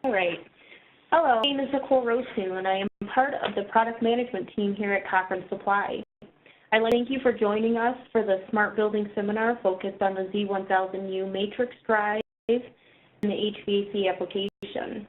All right. Hello, my name is Nicole Rosu, and I am part of the product management team here at Cochrane Supply. I'd like to thank you for joining us for the Smart Building Seminar focused on the Z1000U Matrix Drive and the HVAC application.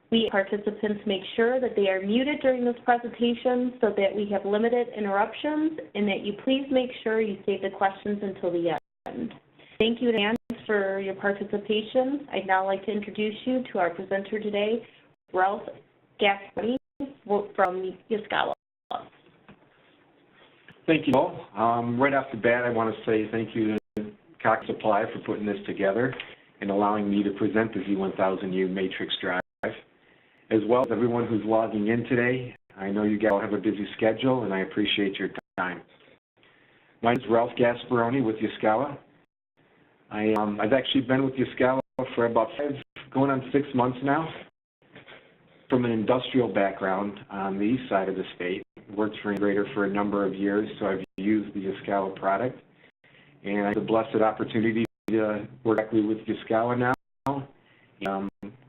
We participants make sure that they are muted during this presentation so that we have limited interruptions, and that you please make sure you save the questions until the end. Thank you in advance for your participation. I'd now like to introduce you to our presenter today, Ralph Gasparoni from Yaskawa. Thank you all. Right off the bat, I want to say thank you to Cochrane Supply for putting this together and allowing me to present the Z1000U Matrix Drive, as well as everyone who's logging in today. I know you guys all have a busy schedule, and I appreciate your time. My name is Ralph Gasparoni with Yaskawa. I've actually been with Yaskawa for about going on 6 months now. From an industrial background on the east side of the state, worked for an integrator for a number of years, so I've used the Yaskawa product. And I have the blessed opportunity to work directly with Yaskawa now.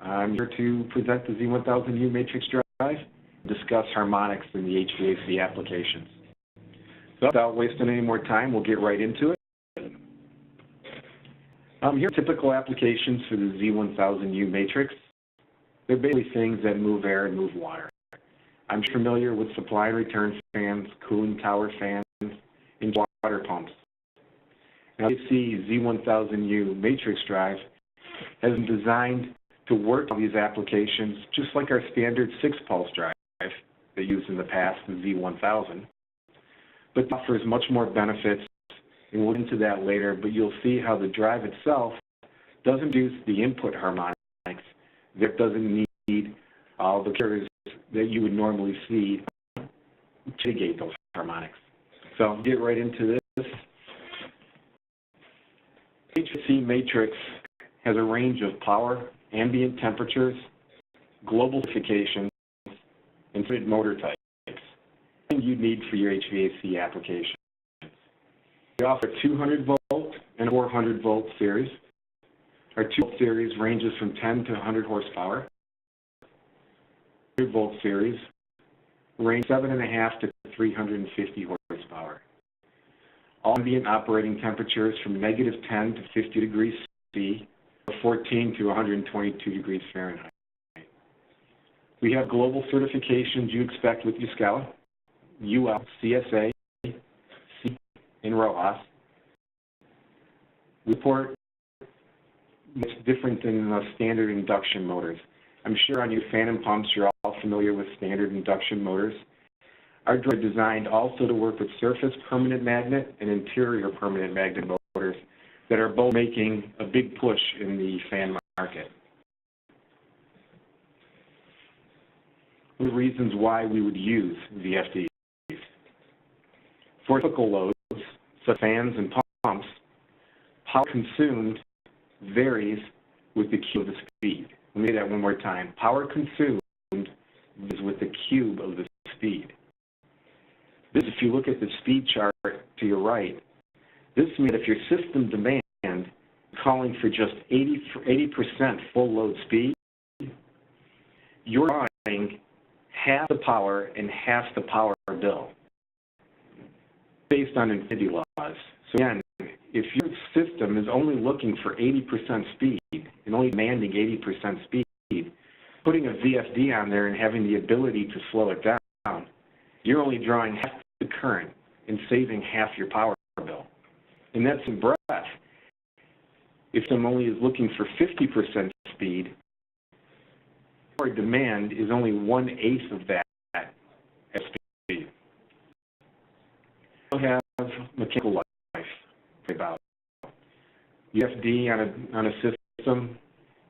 I'm here to present the Z1000U Matrix Drive, discuss harmonics in the HVAC applications. So without wasting any more time, we'll get right into it. Here are typical applications for the Z1000U Matrix. They're basically things that move air and move water. I'm familiar with supply and return fans, cooling tower fans, and water pumps. Now you see Z1000U Matrix Drive has been designed to work on these applications just like our standard 6-pulse drive that used in the past, the Z1000, but offers much more benefits, and we'll get into that later, but you'll see how the drive itself doesn't use the input harmonics. That doesn't need all the carriers that you would normally see to mitigate those harmonics. So I'll get right into this. HVAC Matrix has a range of power, ambient temperatures, global specifications, and fitted motor types, and you need for your HVAC application. We offer a 200 volt and a 400 volt series. Our 2-volt series ranges from 10 to 100 horsepower. 100-volt series range 7.5 to 350 horsepower. All ambient operating temperatures from -10 to 50 degrees C, or 14 to 122 degrees Fahrenheit. We have global certifications you expect with Yaskawa, UL, CSA, C, and ROHS. Report much different than standard induction motors. I'm sure on your fan and pumps you're all familiar with standard induction motors. Our drive is designed also to work with surface permanent magnet and interior permanent magnet motors that are both making a big push in the fan market. The reasons why we would use VFDs. For typical loads, such as fans and pumps, power consumed varies with the cube of the speed. Let me say that one more time. Power consumed is with the cube of the speed. This, if you look at the speed chart to your right, this means if your system demand calling for just 80% full load speed, you're drawing half the power and half the power bill based on infinity laws. So again, if your system is only looking for 80% speed and only demanding 80% speed, putting a VFD on there and having the ability to slow it down, you're only drawing half the current and saving half your power bill. And that's in breath. If someone only is looking for 50% speed, your demand is only 1/8 of that at speed. You have mechanical life. About VFD on a system,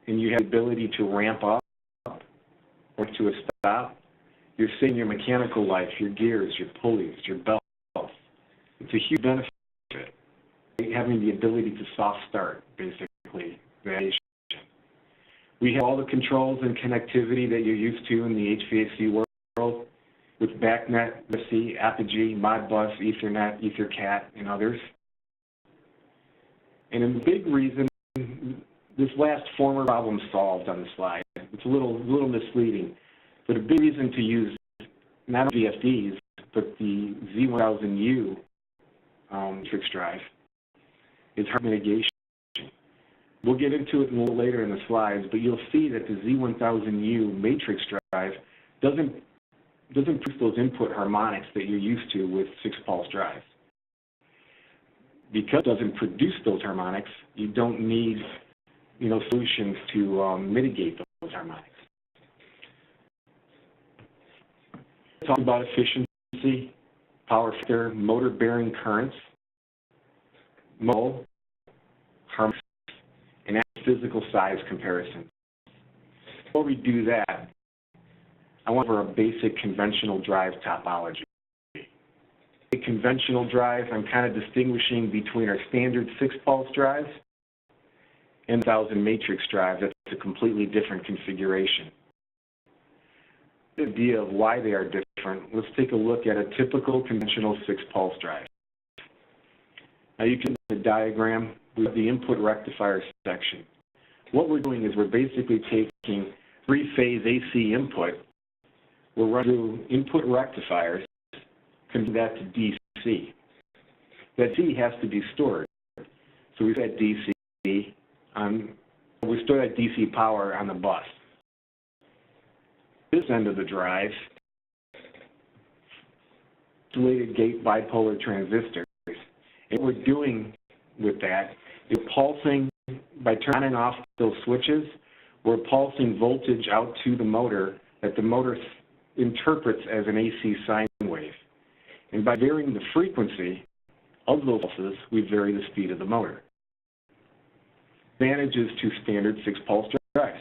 and you have the ability to ramp up or to a stop, you're saving your mechanical life, your gears, your pulleys, your belts. It's a huge benefit. Having the ability to soft start, basically, variation. We have all the controls and connectivity that you're used to in the HVAC world with BACnet, UC, Apogee, Modbus, Ethernet, EtherCAT, and others. And a big reason this last former problem solved on the slide. It's a little misleading, but a big reason to use not only VFDs, but the Z1000U Matrix Drive is harmonic mitigation. We'll get into it a little later in the slides, but you'll see that the Z1000U Matrix Drive doesn't produce those input harmonics that you're used to with 6-pulse drives. Because it doesn't produce those harmonics, you don't need solutions to mitigate those harmonics. Talk about efficiency, power factor, motor bearing currents, mole, harmonics, and physical size comparison. Before we do that, I want to go over a basic conventional drive topology. A conventional drive, I'm kind of distinguishing between our standard 6-pulse drives and 1000 matrix drive. That's a completely different configuration. The idea of why they are different, let's take a look at a typical conventional 6-pulse drive. Now you can see the diagram with the input rectifier section. What we're doing is we're basically taking 3-phase AC input, we're running through input rectifiers, convert that to DC. That DC has to be stored. So we set DC on, we store that DC power on the bus. This end of the drive, insulated gate bipolar transistors. And what we're doing with that is pulsing, by turning off those switches, we're pulsing voltage out to the motor that the motor interprets as an AC sine wave. And by varying the frequency of those pulses, we vary the speed of the motor. Advantages to standard 6-pulse drives.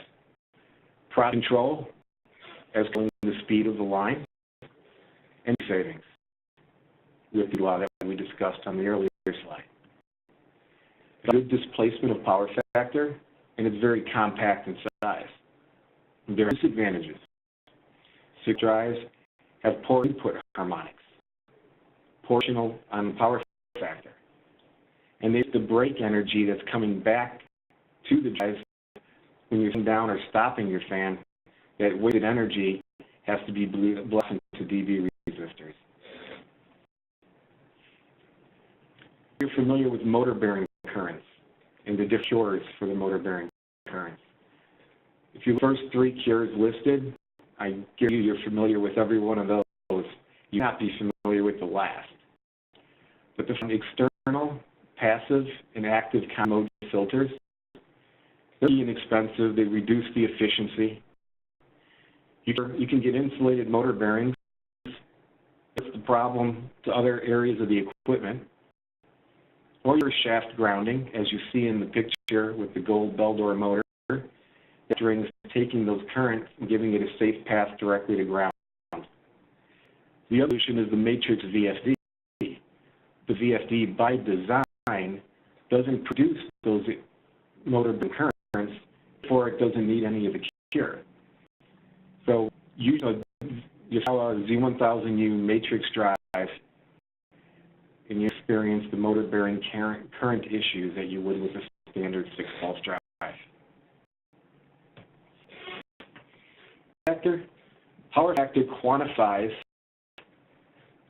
Product control, escalating the speed of the line, and savings, with the law that we discussed on the earlier slide. Good displacement of power factor, and it's very compact in size. There are disadvantages. 6 drives have poor input harmonics, proportional on power factor, and there's the brake energy that's coming back to the drive when you're down or stopping your fan. That weighted energy has to be blessed into dB resistors. You're familiar with motor bearing currents and the different cures for the motor bearing currents. If you look at the first 3 cures listed, I guarantee you're familiar with every one of those. You may not be familiar with the last. But the external, passive, and active mode filters, they're inexpensive. They reduce the efficiency. You can get insulated motor bearings. That's the problem to other areas of the equipment. Or your shaft grounding, as you see in the picture with the gold Beldor motor, that brings taking those currents and giving it a safe path directly to ground. The other solution is the matrix VFD. The VFD, by design, doesn't produce those motor bearing currents, therefore it doesn't need any of the cure. So use a Z1000U Matrix Drive and you experience the motor bearing current issues that you would with a standard 6-pulse drive. Power factor quantifies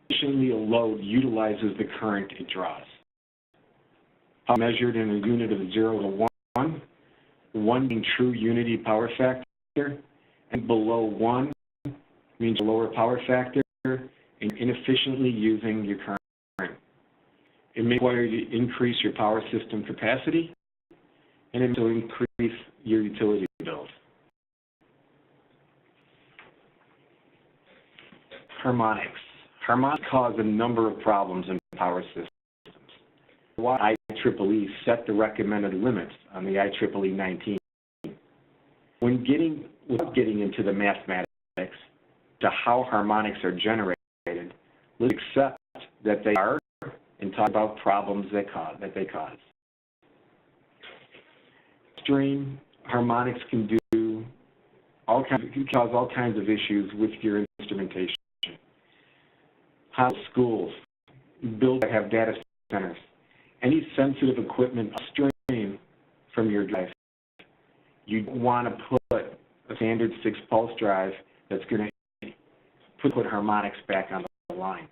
efficiently a load utilizes the current it draws. Power measured in a unit of 0 to 1, 1 being true unity power factor, and below 1 means a lower power factor and inefficiently using your current. It may require you to increase your power system capacity, and it will increase your utility bills. Harmonics. Harmonics cause a number of problems in power systems. Why IEEE set the recommended limits on the IEEE 19. Without getting into the mathematics to how harmonics are generated, let's accept that they are and talk about problems that they cause. Extreme harmonics can cause all kinds of issues with your instrumentation. How schools, buildings that have data centers, any sensitive equipment upstream from your drive want to put a standard 6-pulse drive that's going to put harmonics back on the line.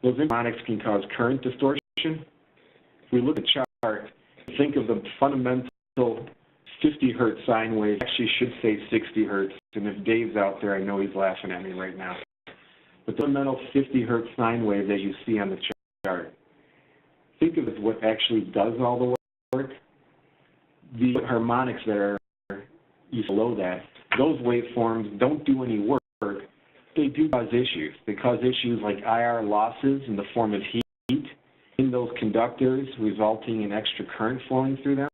Those harmonics can cause current distortion. If we look at the chart, think of the fundamental 50 hertz sine wave. Actually should say 60 hertz, and if Dave's out there, I know he's laughing at me right now. But the fundamental 50 hertz sine wave that you see on the chart, think of it as what actually does all the work. The harmonics that are below that, those waveforms don't do any work. They do cause issues. They cause issues like IR losses in the form of heat in those conductors, resulting in extra current flowing through them.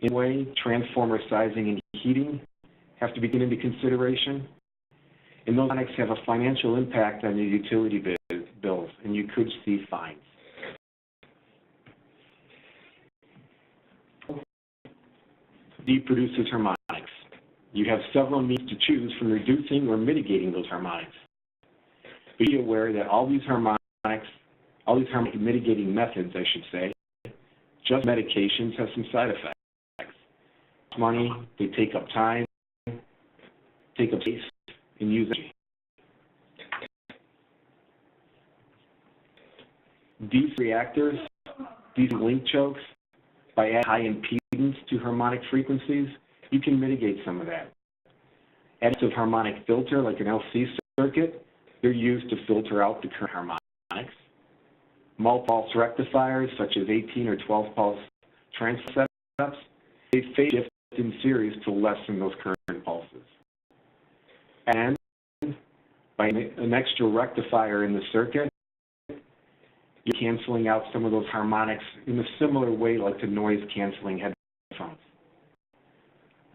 In a way, transformer sizing and heating have to be taken into consideration. And those harmonics have a financial impact on your utility bills, and you could see fines. D produces harmonics. You have several means to choose from reducing or mitigating those harmonics. Be aware that all these harmonic mitigating methods, I should say, just medications, have some side effects. Money, they take up time, take up space, and use energy. These reactors, these link chokes, by adding high impedance to harmonic frequencies, you can mitigate some of that. Additive harmonic filter, like an LC circuit, they're used to filter out the current harmonics. Multi-pulse rectifiers, such as 18 or 12 pulse transfer setups, they phase shift in series to lessen those current pulses. And by an extra rectifier in the circuit, you're canceling out some of those harmonics in a similar way like the noise canceling headphones.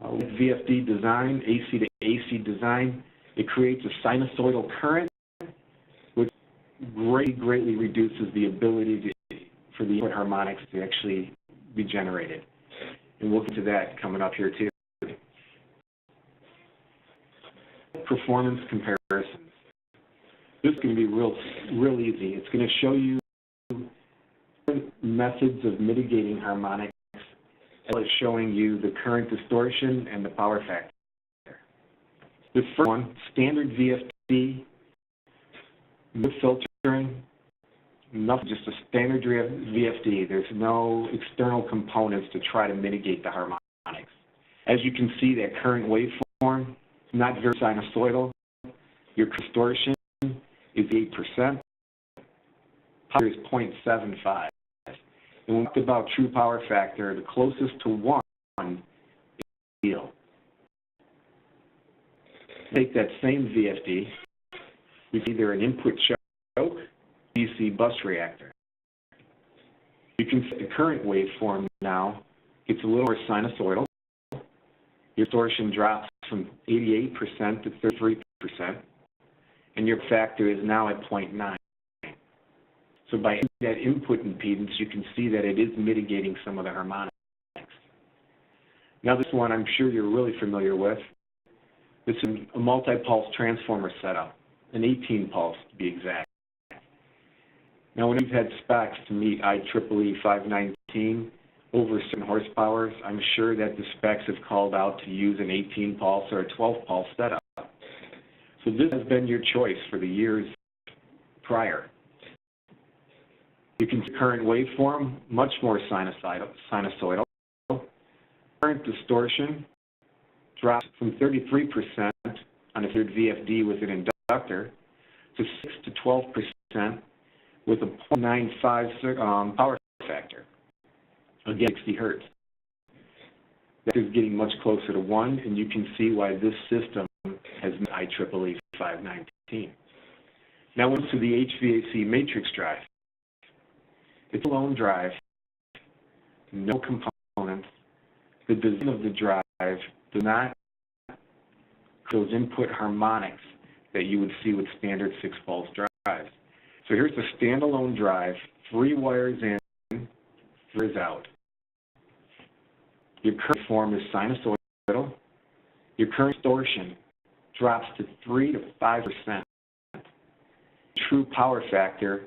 With VFD design, AC to AC design, it creates a sinusoidal current, which greatly reduces the ability for the input harmonics to actually be generated. And we'll get to that coming up here too. Performance comparisons. This is going to be real easy. It's going to show you methods of mitigating harmonics, as well as showing you the current distortion and the power factor. The first one, standard VFD, no filtering, nothing, just a standard VFD. There's no external components to try to mitigate the harmonics. As you can see, that current waveform is not very sinusoidal. Your distortion is 8%. Power is 0.75. And when we talk about true power factor, the closest to 1 is ideal. Take that same VFD, with either an input choke, DC bus reactor. You can see the current waveform now gets a little more sinusoidal. Your distortion drops from 88% to 33%, and your factor is now at 0.9. So by that input impedance, you can see that it is mitigating some of the harmonics. Now this one I'm sure you're really familiar with. This is a multi-pulse transformer setup, an 18-pulse to be exact. Now when we've had specs to meet IEEE 519 over certain horsepowers, I'm sure that the specs have called out to use an 18-pulse or a 12-pulse setup. So this has been your choice for the years prior. You can see current waveform, much more sinusoidal. Current distortion drops from 33% on a third VFD with an inductor to 6 to 12% with a 0.95 power factor. Again, 60 hertz. That is getting much closer to 1, and you can see why this system has met IEEE 519. Now we're to the HVAC Matrix Drive. It's a lone drive, no components. The design of the drive does not those input harmonics that you would see with standard 6-pulse drives. So here's the standalone drive, 3 wires in, 3 is out. Your current form is sinusoidal. Your current distortion drops to 3 to 5%. True power factor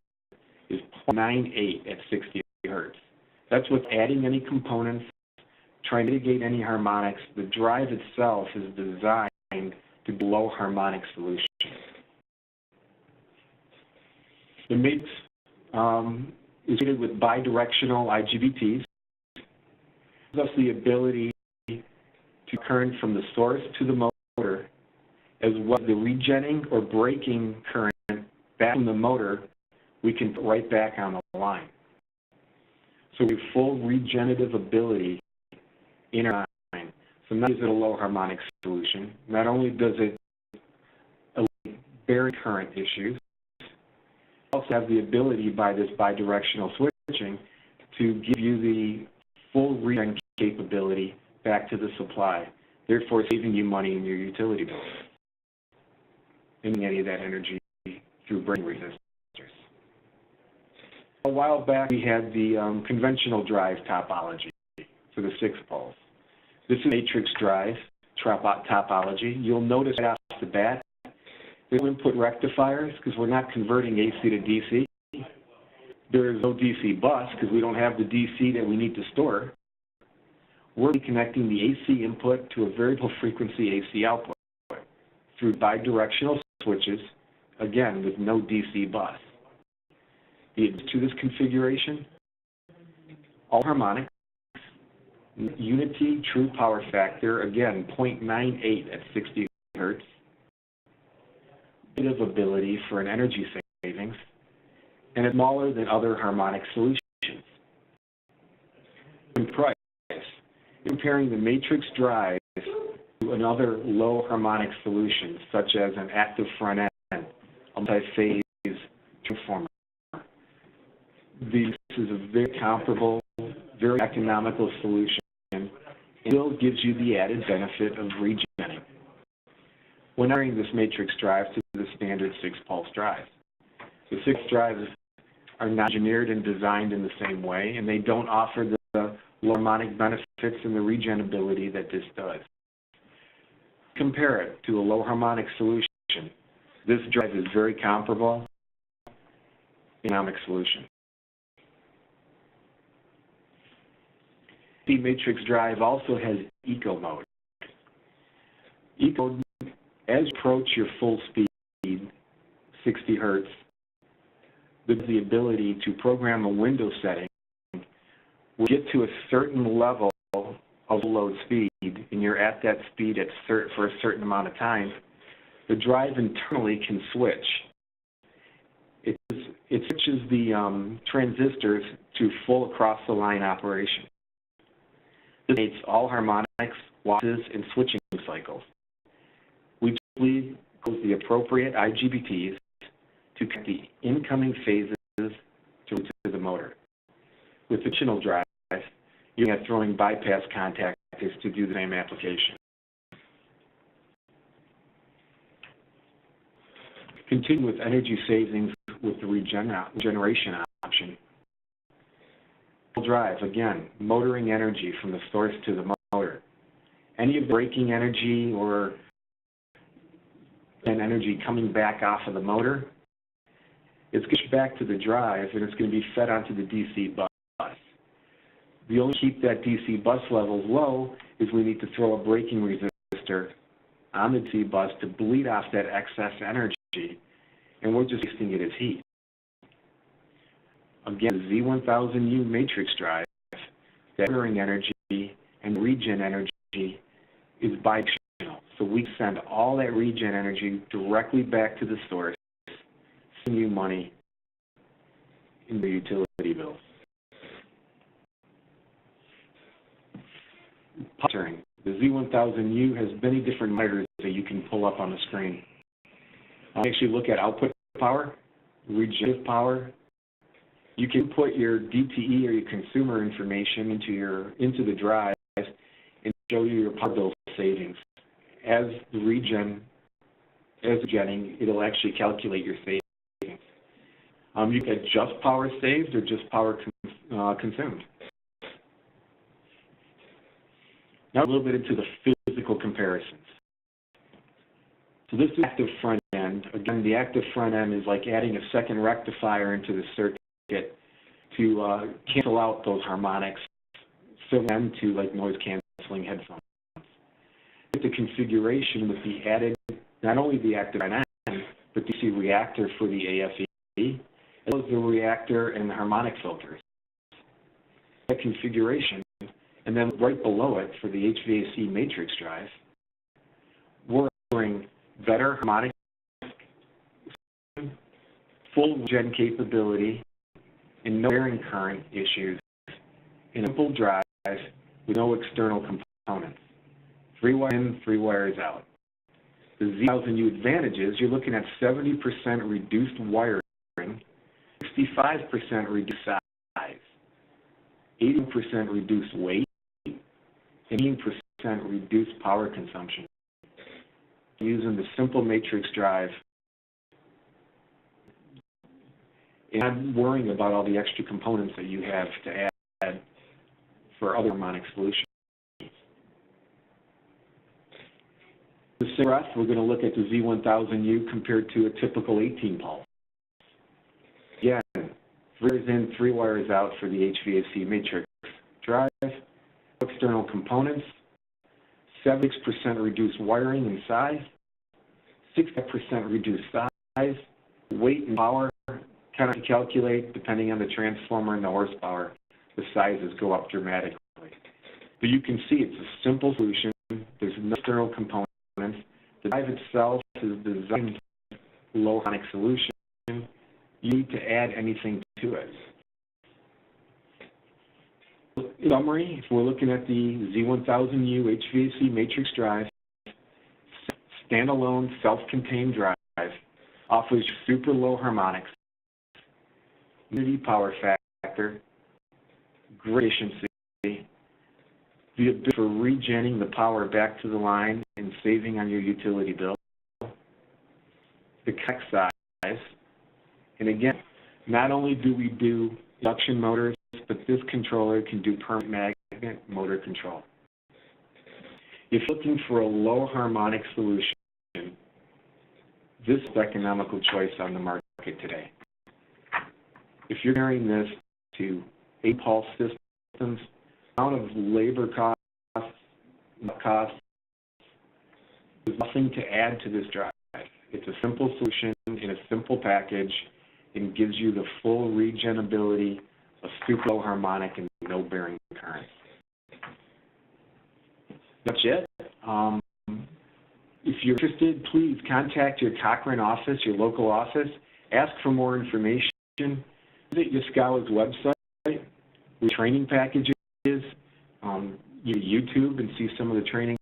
is 0.98 at 60 hertz. That's with adding any components, try and mitigate any harmonics. The drive itself is designed to be low harmonic solution. The matrix is fitted with bidirectional IGBTs. It gives us the ability to current from the source to the motor, as well as the regenerating or breaking current back from the motor, we can put right back on the line. So we have full regenerative ability in our line. So not only is it a low harmonic solution, not only does it eliminate bearing current issues, we also have the ability by this bidirectional switching to give you the full regen capability back to the supply, therefore saving you money in your utility bills, and any of that energy through breaking resistors. A while back, we had the conventional drive topology for the 6 poles. This is matrix drive topology. You'll notice right off the bat, there's no input rectifiers because we're not converting AC to DC. There is no DC bus because we don't have the DC that we need to store. We're connecting the AC input to a variable frequency AC output through bidirectional switches, again, with no DC bus. To this configuration, all harmonics, unity true power factor, again, 0.98 at 60 hertz, bit of ability for an energy savings, and it's smaller than other harmonic solutions. In price, comparing the matrix drive to another low harmonic solution, such as an active front end, a multi-phase transformer. This is a very comparable, very economical solution, and still gives you the added benefit of regenerating. We're narrowing this matrix drive to the standard 6-pulse drive. The 6 drives are not engineered and designed in the same way, and they don't offer the low harmonic benefits and the regen ability that this does. Compare it to a low harmonic solution. This drive is very comparable, economic solution. The matrix drive also has eco mode. Eco, as you approach your full speed, 60 hertz, there's the ability to program a window setting. We'll get to a certain level of load speed, and you're at that speed for a certain amount of time. The drive internally can switch. It switches the transistors to full across-the-line operation. This makes all harmonics, losses, and switching cycles. We simply use the appropriate IGBTs to connect the incoming phases to the motor. With the traditional drive, you're going to throwing bypass contactors to do the same application. Continue with energy savings with the regeneration option. Drive, again, motoring energy from the source to the motor. Any of the braking energy or energy coming back off of the motor, it's going to back to the drive, and it's going to be fed onto the DC bus. We only keep that DC bus levels low is we need to throw a braking resistor on the DC bus to bleed off that excess energy, and we're just wasting it as heat. Again, the Z1000U Matrix Drive, that motoring energy and regen energy is bidirectional. So we send all that regen energy directly back to the source, saving you money in the utility bills. Monitoring. The Z1000U has many different monitors that you can pull up on the screen. Actually look at output power, regenerative power. You can put your DTE or your consumer information into the drive and show you your power bill savings. As the regenning, it'll actually calculate your savings. You get just power saved or just power consumed. Now a little bit into the physical comparisons. So this is active front end. Again, the active front end is like adding a second rectifier into the circuit to cancel out those harmonics similar to like noise canceling headphones. The configuration with the added, not only the active NN, but the DC reactor for the AFE, as well as the reactor and the harmonic filters. That configuration, and then right below it for the HVAC Matrix Drive, we're offering better harmonic, full gen capability, and no bearing current issues in a simple drive with no external components. 3 wires in, 3 wires out. The Z1000U advantages, you're looking at 70% reduced wiring, 65% reduced size, 80% reduced weight, and 18% reduced power consumption. Using the simple matrix drive and not worrying about all the extra components that you have to add for other harmonic solutions. The same breath, we're going to look at the Z1000U compared to a typical 18-pulse. Again, 3 wires in, 3 wires out for the HVAC Matrix Drive. External components, 76% reduced wiring and size, 60% reduced size, weight and power, kind of calculate depending on the transformer and the horsepower, the sizes go up dramatically. But you can see it's a simple solution. There's no external components. The drive itself is designed low harmonic solution. You need to add anything to it. In summary, if we're looking at the Z1000U HVAC Matrix Drive, standalone self-contained drive, offers super low harmonics, unity power factor, great efficiency, the ability for regenning the power back to the line and saving on your utility bill, the CAC size, and again, not only do we do induction motors, but this controller can do permanent magnet motor control. If you're looking for a low harmonic solution, this is the economical choice on the market today. If you're comparing this to 8-pulse systems, the amount of labor costs, there's nothing to add to this drive. It's a simple solution in a simple package and gives you the full regenability of super low harmonic and no bearing current. That's it. If you're interested, please contact your Cochrane office, your local office. Ask for more information. Visit Yaskawa's website with training packages. YouTube and see some of the training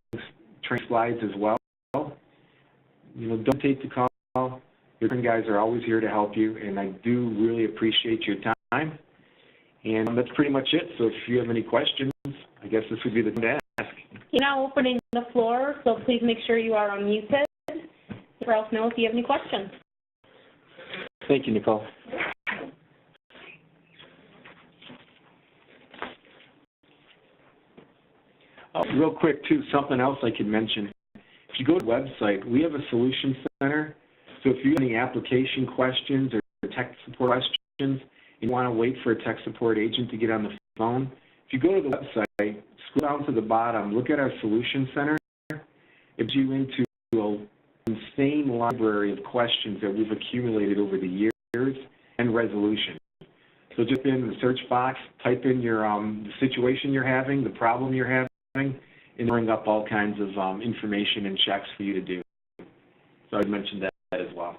slides as well. Don't take the call. Your guys are always here to help you, and I do really appreciate your time. And that's pretty much it. So if you have any questions, I guess this would be the time to ask. You're now opening the floor, so please make sure you are unmuted. Or else know if you have any questions. Thank you, Nicole. Real quick, too, something else I could mention. If you go to the website, we have a solution center. So if you have any application questions or tech support questions, and you want to wait for a tech support agent to get on the phone, if you go to the website, scroll down to the bottom, look at our solution center. It gives you into an insane library of questions that we've accumulated over the years and resolution. So just in the search box, type in your the situation you're having, the problem you're having, and bring up all kinds of information and checks for you to do. So I mentioned that as well.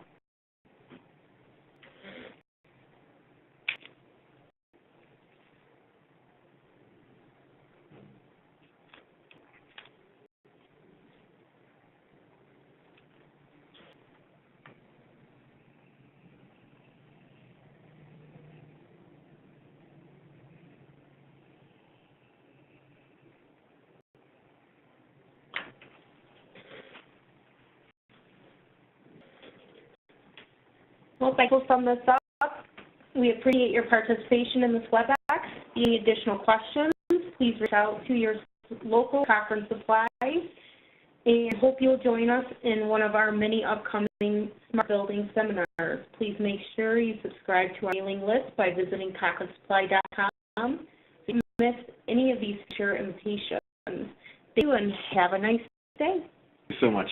Well, thank you for sum this up. We appreciate your participation in this WebEx. Any additional questions, please reach out to your local Cochrane Supply, and hope you'll join us in one of our many upcoming Smart Building seminars. Please make sure you subscribe to our mailing list by visiting cochranesupply.com. missed any of these future invitations. Thank you and have a nice day. Thank you so much.